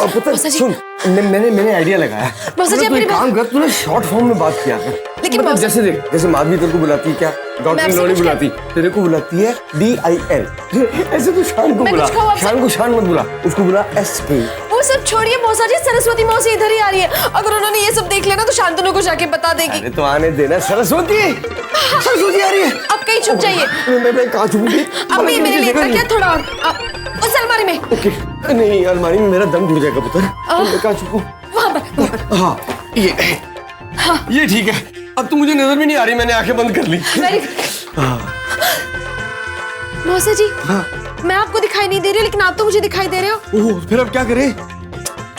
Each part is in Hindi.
और पता सुन, मैंने आइडिया लगाया। काम कर, तूने शॉर्ट फॉर्म में बात किया है। लेकिन मतलब जैसे देख, जैसे माधवी तेरे को बुलाती है क्या, डॉक्टर लॉली बुलाती, तेरे को बुलाती है DIL। ऐसे तो शान को बुला, शान मत बुला, उसको बुला SK। वो सब छोड़िए मौसा जी, सरस्वती मौसी इधर ही आ रही है। अगर उन्होंने ये सब देख लिया ना तो शांतनु को जाके बता देगी। अरे तो आने देना, सरस्वती आ रही है। अब कहीं छुप जाइए। मैं कहाँ छुपूंगी? अब मेरे लिए क्या थोड़ा उस अलमारी में। ओके, नहीं अलमारी में मेरा दम घुट जाएगा पुत्र। मैं कहाँ छुपूं? वहाँ पर। हाँ, ये ठीक है। अब तो मुझे नजर भी नहीं आ रही, मैंने आंखें बंद कर ली। मौसा जी, मैं आपको दिखाई नहीं दे रही, लेकिन आप तो मुझे दिखाई दे रहे हो। ओह, फिर अब क्या करें?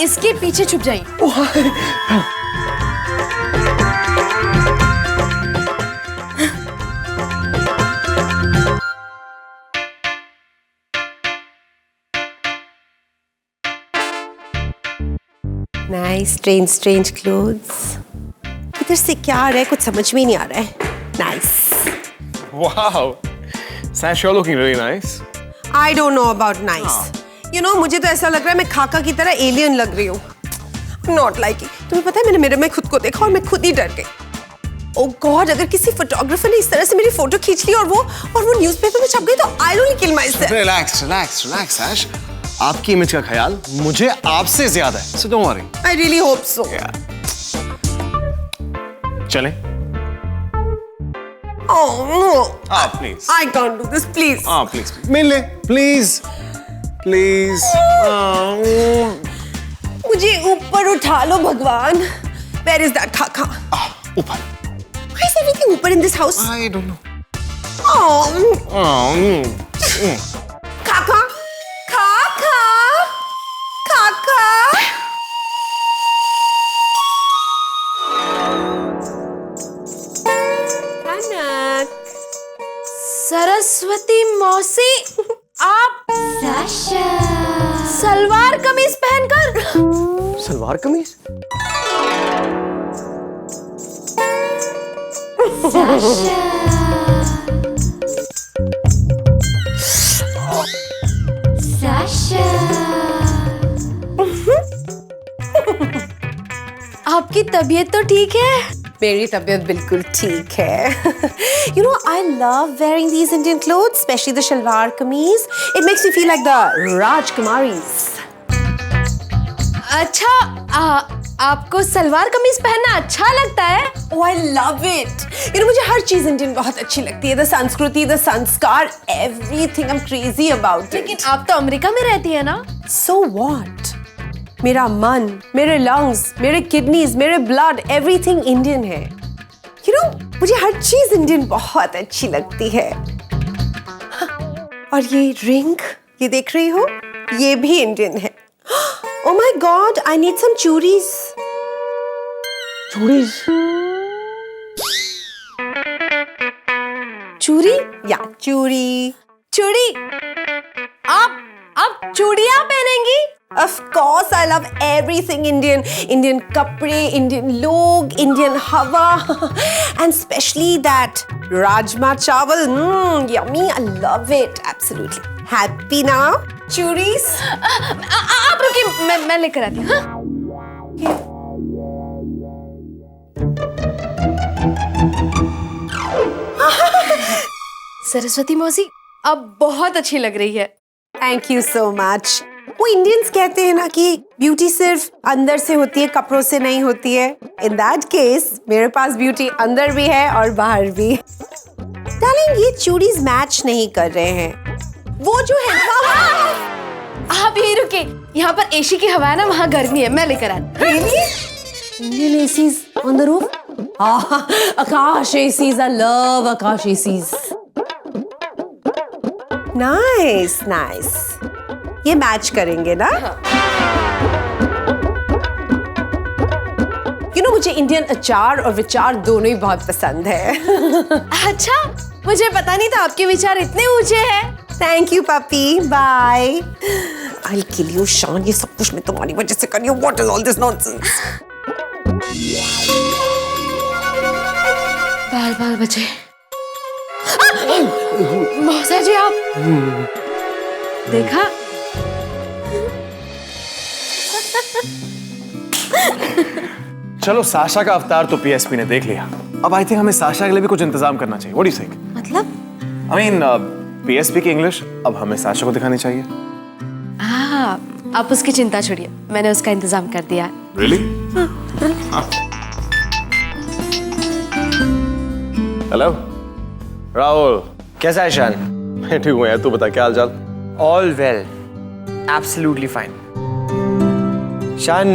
इसके पीछे छुप जाइए। Nice, strange clothes. इधर से क्या आ रहा है, कुछ समझ में नहीं आ रहा है। Nice. Wow, Sash, you're looking really nice. I don't know about nice. You know, मुझे तो ऐसा लग रहा है मैं खाका की तरह एलियन लग रही हूँ। Not liking. तुम्हें पता है मैंने मिरर में खुद को देखा और मैं खुद ही डर गई। Oh God, अगर किसी फोटोग्राफर ने इस तरह से मेरी फोटो खींच ली और वो न्यूज़पेपर में छप गई तो I'll only kill myself. Relax, Sash. आपकी इमेज का ख्याल मुझे आपसे ज्यादा है, so don't worry. I really hope so. चलें? Oh no. Please. I can't do this, please. Please. मिल ले, please. मुझे ऊपर उठा लो भगवान। Where is that खाका? ऊपर. Why is everything ऊपर in this house? I don't know. खाका, खाका, खाका। सरस्वती मौसी, आप सलवार कमीज पहनकर। सलवार कमीज? आपकी तबीयत तो ठीक है? मेरी तबीयत बिल्कुल ठीक है। You know, I love wearing these Indian clothes, especially the shalwar kameez. It makes me feel like the Rajkumaris. अच्छा, आपको सलवार कमीज पहनना अच्छा लगता है? Oh, I love it. You know, मुझे हर चीज इंडियन बहुत अच्छी लगती है। The संस्कृति, the संस्कार, everything I'm crazy about it. लेकिन आप तो अमेरिका में रहती है ना? So what? मेरा मन, मेरे लंग्स, मेरे किडनीज, मेरे ब्लड, एवरीथिंग इंडियन है। You know, मुझे हर चीज इंडियन बहुत अच्छी लगती है। और ये रिंग, ये देख रही हो? ये भी इंडियन है। Oh my God, I need some चूड़ीज। चूड़ी? या चूड़ी। चूड़ी? आप चूड़ियां पहनेंगी? Of course, I love everything Indian. Indian कपड़े, Indian लोग, Indian हवा, and especially that rajma chawal. Yummy, I love it. Absolutely. Happy now? Chudis? आप रुकिए, मैं लेकर आती हूँ। सरस्वती मौसी, अब बहुत अच्छी लग रही है। Thank you so much. वो इंडियंस कहते हैं ना कि ब्यूटी सिर्फ अंदर से होती है, कपड़ों से नहीं होती है। इन दैट केस मेरे पास ब्यूटी अंदर भी है और बाहर भी। डार्लिंग, ये चूड़ीज मैच नहीं कर रहे हैं। वो जो है आप यही रुके, यहाँ पर एसी की हवा है ना, वहाँ गर्मी है, मैं लेकर आती। Indian ACs on the roof? Akash ACs, I love Akash ACs. Nice. ये मैच करेंगे ना? You know, मुझे इंडियन अचार और विचार दोनों ही बहुत पसंद है। अच्छा, मुझे पता नहीं था आपके विचार इतने ऊंचे हैं। Thank you, puppy. Bye. I'll kill you, शान। ये सब कुछ मैं तुम्हारी वजह से कर रही हूँ। What is all this nonsense? बाल बचे। मौसा जी, आप देखा? चलो साशा का अवतार तो पीएसपी ने देख लिया, अब आई थिंक हमें साशा के लिए भी कुछ इंतजाम करना चाहिए। What do you think? मतलब आई मीन पीएसपी की इंग्लिश अब हमें साशा को दिखानी चाहिए। हाँ, आप उसकी चिंता छोड़िए, मैंने उसका इंतजाम कर दिया है। रियली? हेलो राहुल, कैसा है शान? मैं ठीक हूँ यार, तू बता क्या हाल चाल? All well, absolutely fine. शान,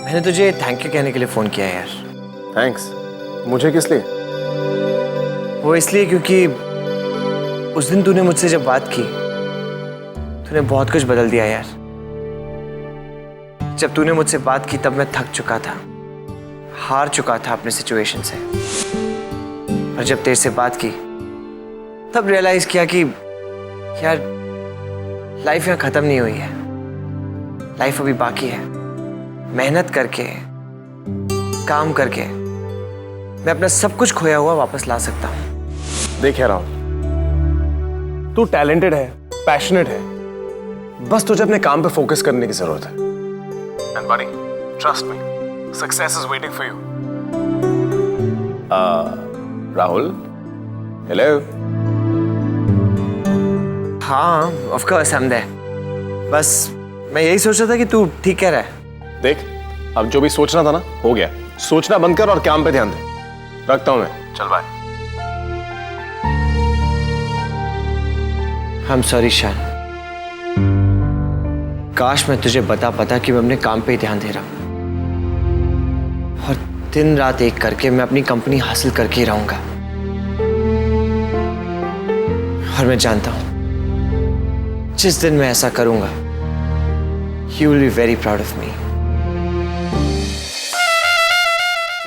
मैंने तुझे थैंक यू कहने के लिए फोन किया यार। थैंक्स? मुझे किस लिए? वो इसलिए क्योंकि उस दिन तूने मुझसे जब बात की, तूने बहुत कुछ बदल दिया यार। जब तूने मुझसे बात की तब मैं थक चुका था, हार चुका था अपने सिचुएशन से। और जब तेरे से बात की तब रियलाइज किया कि यार लाइफ यहाँ खत्म नहीं हुई है, लाइफ अभी बाकी है। मेहनत करके, काम करके मैं अपना सब कुछ खोया हुआ वापस ला सकता हूँ। देख यार राहुल, तू टैलेंटेड है, पैशनेट है, बस तुझे अपने काम पे फोकस करने की जरूरत है। And buddy, trust me, success is waiting for you. Rahul, hello. हाँ, of course I am there. बस मैं यही सोच रहा था कि तू ठीक कह रहा है। देख, अब जो भी सोचना था ना हो गया, सोचना बंद कर और काम पे ध्यान दे। रखता हूं मैं, चल बाय। आई एम सॉरी शान, काश मैं तुझे बता पाता कि मैं अपने काम पे ही ध्यान दे रहा हूं और दिन रात एक करके मैं अपनी कंपनी हासिल करके ही रहूंगा। और मैं जानता हूं जिस दिन मैं ऐसा करूंगा, you will be very proud of me.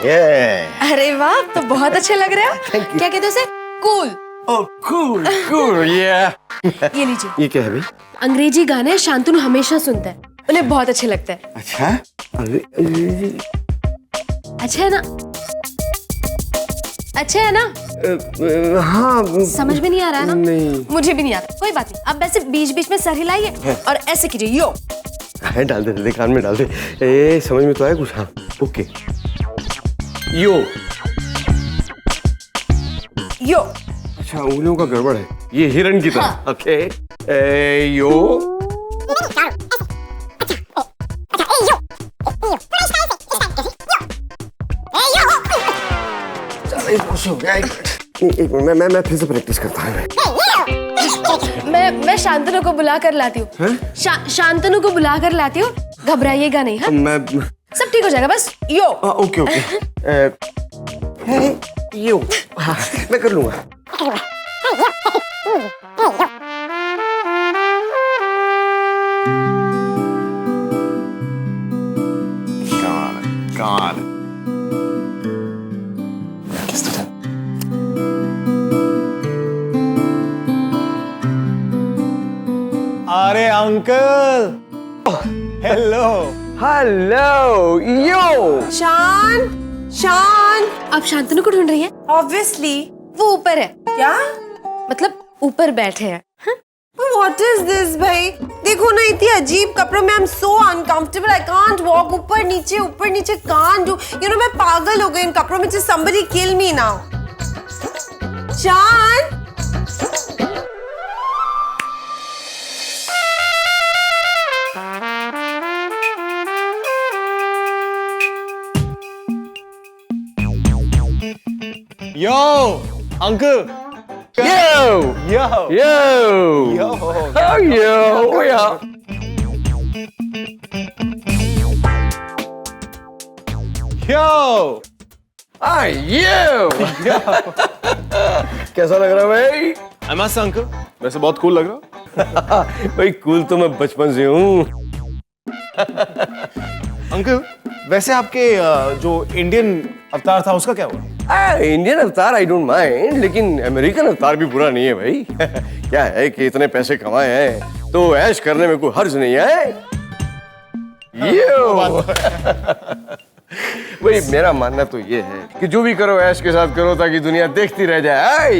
Yeah. अरे वाह, तो बहुत अच्छे लग रहे हो। क्या कहते हैं उसे? Cool. Oh, cool, cool, yeah. ये लीजिए। ये क्या है भाई? अंग्रेजी गाने शांतनु हमेशा सुनता है, उन्हें बहुत अच्छे लगते हैं। अच्छा? अरे अच्छा है ना? अच्छा है ना? हाँ। समझ में नहीं आ रहा है ना? नहीं। मुझे भी नहीं आता, कोई बात नहीं। अब वैसे बीच बीच में सर हिलाइए और ऐसे कीजिए, यो। है, डाल दे कान में डाल दे। ए, समझ में तो आया कुछ? हाँ, ओके। यो। यो। अच्छा, उंगलियों का गड़बड़ है, ये हिरन की तरह। हाँ। ओके। यो। एक मिनट, मैं फिर से प्रैक्टिस करता हूँ। मैं शांतनु को बुला कर लाती हूँ। शांतनु को बुला कर लाती हूँ, घबराइएगा नहीं। हाँ, मैं सब ठीक हो जाएगा, बस यो। Okay okay. यो। हाँ, मैं कर लूंगा। God. अरे अंकल, हेलो। हेलो यो। शान, आप शांतनु को ढूंढ रही हैं? ऑब्वियसली। वो ऊपर है। क्या? मतलब ऊपर बैठे हैं। What is this भाई? देखो ना, इतनी अजीब कपड़ों में I'm so uncomfortable. I can't walk ऊपर नीचे can't do. You know, मैं पागल हो गई इन कपड़ों में। Just somebody kill me now. शान, यो uncle. Yo! Yo! Yo! Yo! Oh, yo! Oh, yeah! Yo! Hi, you! कैसा लग रहा है भाई? I'm a अंकल, वैसे बहुत कूल लग रहा। भाई कूल तो मैं बचपन से हूँ। अंकल, वैसे आपके जो इंडियन अवतार था उसका क्या हुआ? इंडियन अवतार आई डोंट माइंड, लेकिन अमेरिकन अवतार भी बुरा नहीं है भाई। क्या है कि इतने पैसे कमाए हैं तो ऐश करने में कोई हर्ज नहीं है। भाई मेरा मानना तो ये है कि जो भी करो ऐश के साथ करो ताकि दुनिया देखती रह जाए।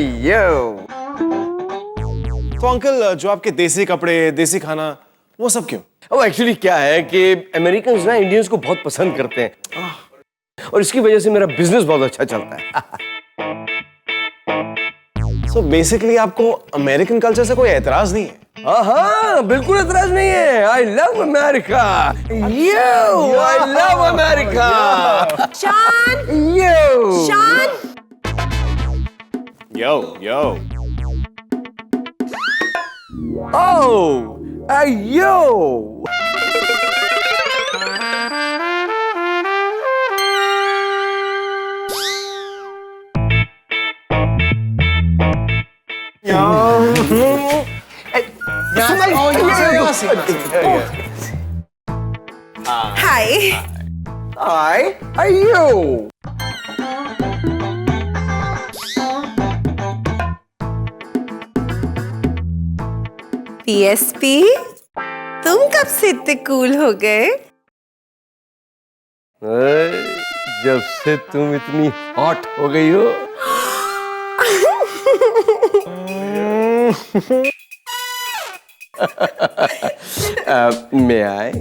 तो अंकल, जो आपके देसी कपड़े, देसी खाना, वो सब क्यों? वो एक्चुअली क्या है कि अमेरिकन्स ना इंडियंस को बहुत पसंद करते हैं और इसकी वजह से मेरा बिजनेस बहुत अच्छा चलता है। So basically आपको अमेरिकन कल्चर से कोई एतराज नहीं है? हाँ, बिल्कुल एतराज नहीं है। I love America. Yo, I love America. शान, यो, शान, Yo, yo. oh, yo। Hi. I you। PSP, तुम कब से इतने कूल हो गए? जब से तुम इतनी हॉट हो गई हो। May I?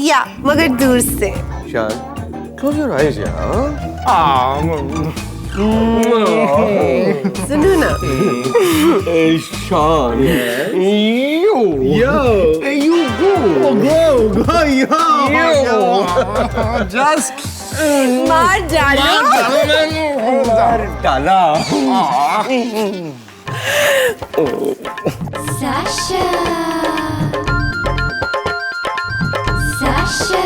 या मगर दूर से। Sean, close your eyes, yeah. सुनो ना। Hey, Sean. You. Hey, you go. Go, yo. Just मार डालो। डाला। Sasha. Sasha.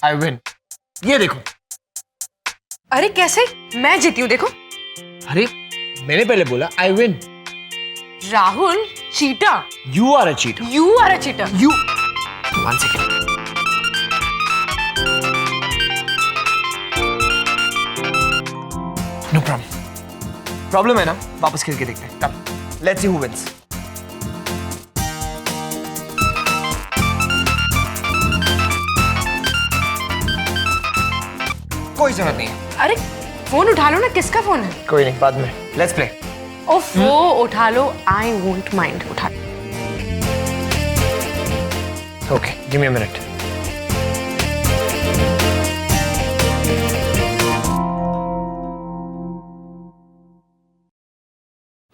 I win. ये देखो। अरे कैसे? मैं जीती हूँ देखो। अरे मैंने पहले बोला I win. Rahul cheater. You are a cheater. You are a cheater. You 1 second. No problem है ना? वापस खेल के देखते हैं। Come let's see who wins. कोई जरूरत नहीं है। अरे फोन उठा लो ना, किसका फोन है? कोई नहीं, बाद में। Let's play. ओफ वो उठा लो, आई वोंट माइंड। उठा लो। Okay, give me a minute.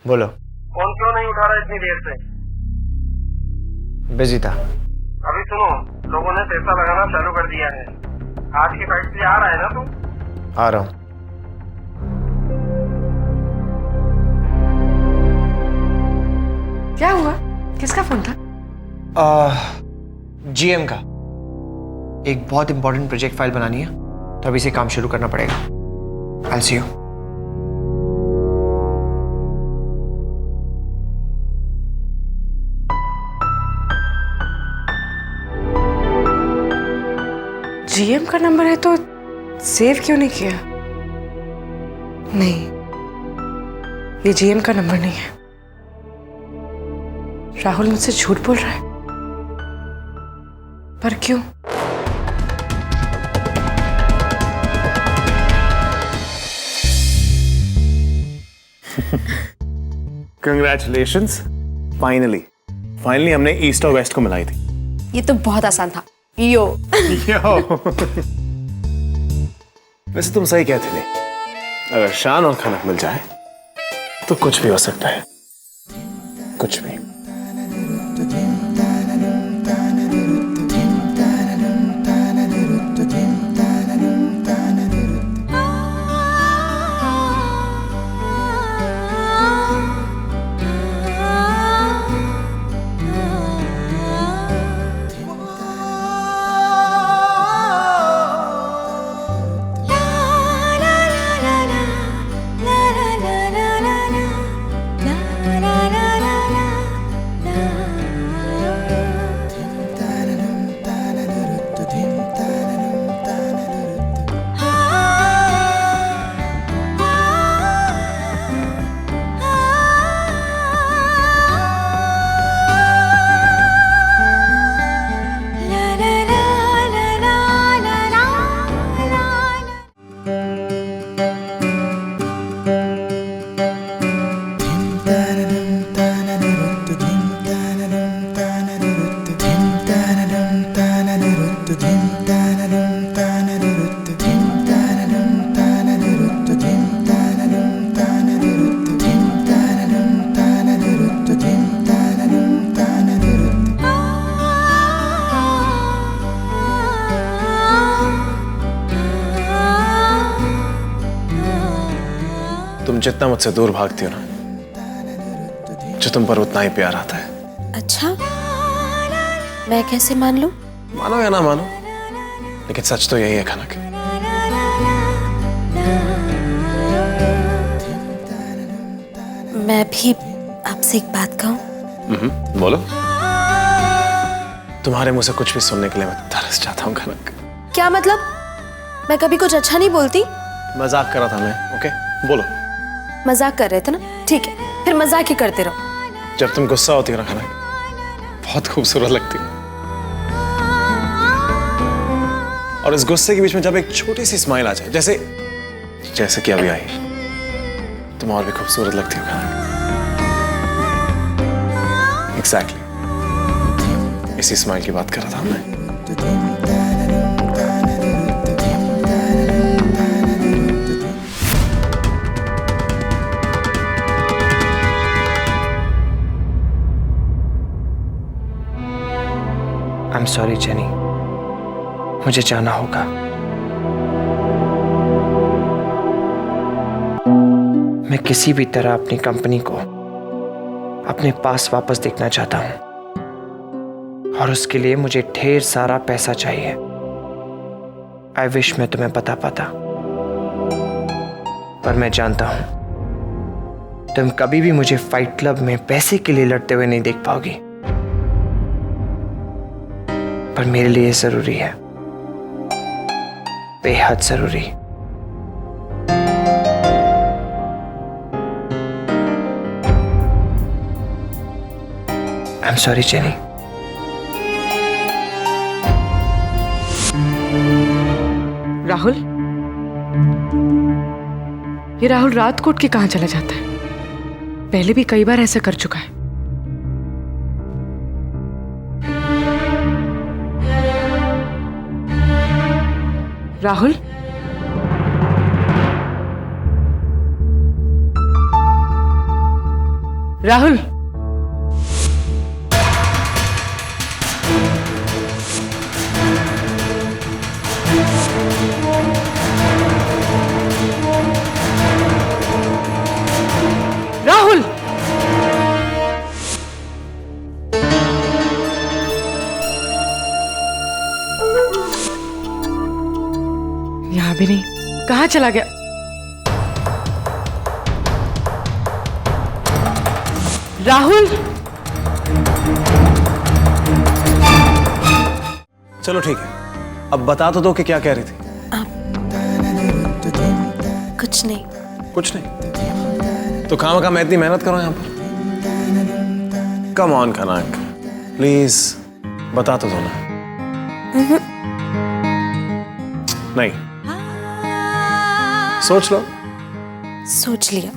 बोलो। फोन क्यों नहीं उठा रहा इतनी देर से? बिजी था। अभी सुनो, लोगों ने पैसा लगाना चालू कर दिया है। आज की फैक्ट्री आ रहा है ना तू? आ रहा हूं। क्या हुआ? किसका फोन था? जीएम का। एक बहुत इंपॉर्टेंट प्रोजेक्ट फाइल बनानी है, तो अभी से काम शुरू करना पड़ेगा। I'll see you. जीएम का नंबर है तो सेव क्यों नहीं किया? नहीं, ये जीएम का नंबर नहीं है। राहुल मुझसे झूठ बोल रहा है, पर क्यों? Congratulations. फाइनली हमने ईस्ट और वेस्ट को मिलाई थी। ये तो बहुत आसान था। यो। वैसे तुम सही कहते थे, अगर शान और खनक मिल जाए तो कुछ भी हो सकता है, कुछ भी। जितना मुझसे दूर भागती हो ना, जो तुम पर उतना ही प्यार आता है। अच्छा, मैं कैसे मान लूं? मानो या ना मानो, लेकिन सच तो यही है खनक। मैं भी आपसे एक बात कहूं? बोलो। तुम्हारे मुंह से कुछ भी सुनने के लिए मैं तरस जाता हूँ खनक। क्या मतलब? मैं कभी कुछ अच्छा नहीं बोलती? मजाक कर रहा था मैं। ओके, बोलो। मजाक कर रहे थे ना? ठीक है, फिर मजाक ही करते रहो। जब तुम गुस्सा होती हो ना खनक, बहुत खूबसूरत लगती हो। और इस गुस्से के बीच में जब एक छोटी सी स्माइल आ जाए, जैसे कि अभी आई, तुम और भी खूबसूरत लगती हो खनक। एग्जैक्टली, इसी स्माइल की बात कर रहा था मैं। आई एम सॉरी जेनी, मुझे जाना होगा। मैं किसी भी तरह अपनी कंपनी को अपने पास वापस देखना चाहता हूं, और उसके लिए मुझे ढेर सारा पैसा चाहिए। आई विश मैं तुम्हें बता पाता, पर मैं जानता हूं तुम कभी भी मुझे फाइट क्लब में पैसे के लिए लड़ते हुए नहीं देख पाओगी। पर मेरे लिए जरूरी है, बेहद जरूरी। I am sorry jenny. Rahul, ये राहुल रात को उठ के कहां चला जाता है? पहले भी कई बार ऐसा कर चुका है। राहुल, राहुल, राहुल, यहां भी नहीं, कहां चला गया? राहुल, चलो ठीक है, अब बता तो दो कि क्या कह रही थी। कुछ नहीं। कुछ नहीं तो खामखा मैं इतनी मेहनत करूं यहां पर? कम ऑन खनक, प्लीज बता तो दो ना। नहीं, सोच लो। सोच लिया।